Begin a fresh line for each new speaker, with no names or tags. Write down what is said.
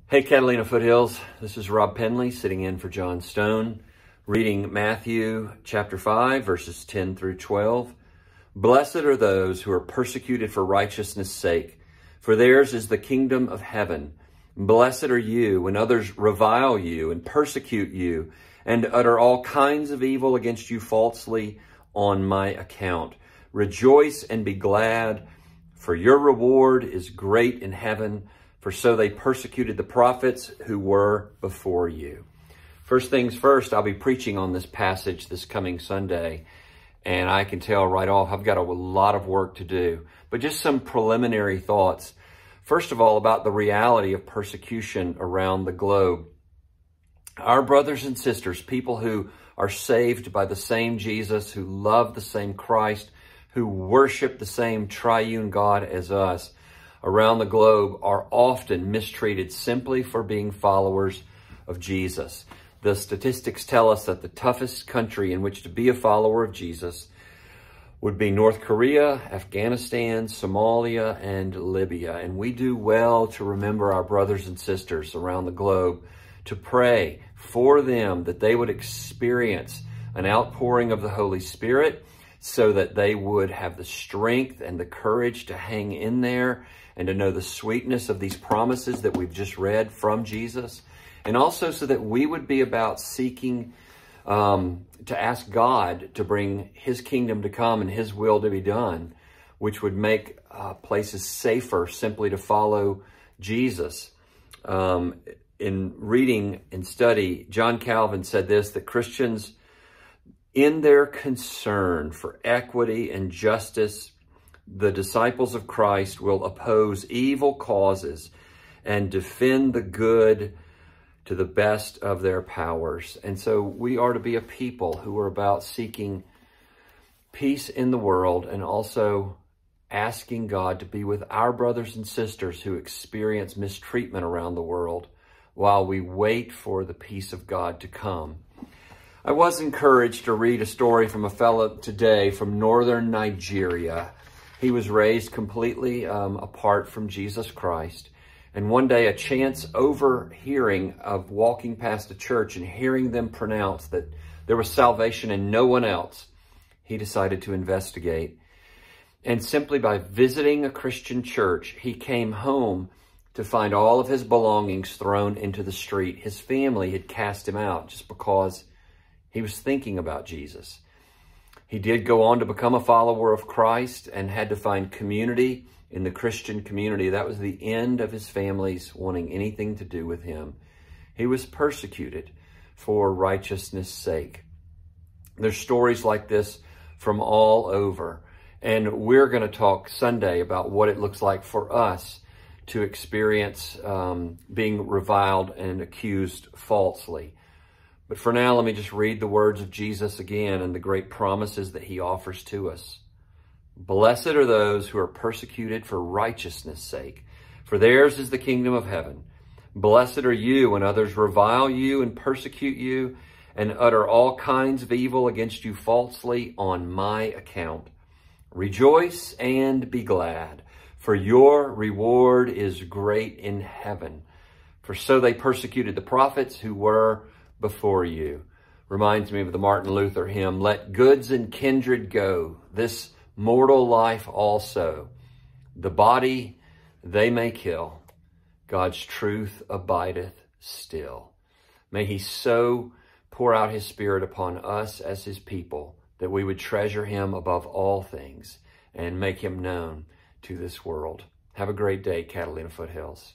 Hey, Catalina Foothills. This is Rob Pendley sitting in for John Stone, reading Matthew chapter 5, verses 10 through 12. Blessed are those who are persecuted for righteousness' sake, for theirs is the kingdom of heaven. Blessed are you when others revile you and persecute you and utter all kinds of evil against you falsely on my account. Rejoice and be glad, for your reward is great in heaven. For so they persecuted the prophets who were before you. First things first, I'll be preaching on this passage this coming Sunday. And I can tell right off, I've got a lot of work to do. But just some preliminary thoughts. First of all, about the reality of persecution around the globe. Our brothers and sisters, people who are saved by the same Jesus, who love the same Christ, who worship the same triune God as us, around the globe are often mistreated simply for being followers of Jesus. The statistics tell us that the toughest country in which to be a follower of Jesus would be North Korea, Afghanistan, Somalia, and Libya. And we do well to remember our brothers and sisters around the globe, to pray for them that they would experience an outpouring of the Holy Spirit so that they would have the strength and the courage to hang in there and to know the sweetness of these promises that we've just read from Jesus. And also so that we would be about seeking to ask God to bring his kingdom to come and his will to be done, which would make places safer simply to follow Jesus. In reading and study, John Calvin said this, that Christians, in their concern for equity and justice, the disciples of Christ will oppose evil causes and defend the good to the best of their powers. And so we are to be a people who are about seeking peace in the world and also asking God to be with our brothers and sisters who experience mistreatment around the world while we wait for the peace of God to come. I was encouraged to read a story from a fellow today from northern Nigeria. He was raised completely apart from Jesus Christ. And one day, a chance overhearing of walking past a church and hearing them pronounce that there was salvation in no one else, he decided to investigate. And simply by visiting a Christian church, he came home to find all of his belongings thrown into the street. His family had cast him out just because he was thinking about Jesus. He did go on to become a follower of Christ and had to find community in the Christian community. That was the end of his family's wanting anything to do with him. He was persecuted for righteousness' sake. There's stories like this from all over. And we're going to talk Sunday about what it looks like for us to experience being reviled and accused falsely. But for now, let me just read the words of Jesus again and the great promises that he offers to us. Blessed are those who are persecuted for righteousness' sake, for theirs is the kingdom of heaven. Blessed are you when others revile you and persecute you and utter all kinds of evil against you falsely on my account. Rejoice and be glad, for your reward is great in heaven. For so they persecuted the prophets who were before you. Reminds me of the Martin Luther hymn, let goods and kindred go, this mortal life also. The body they may kill, God's truth abideth still. May he so pour out his Spirit upon us as his people that we would treasure him above all things and make him known to this world. Have a great day, Catalina Foothills.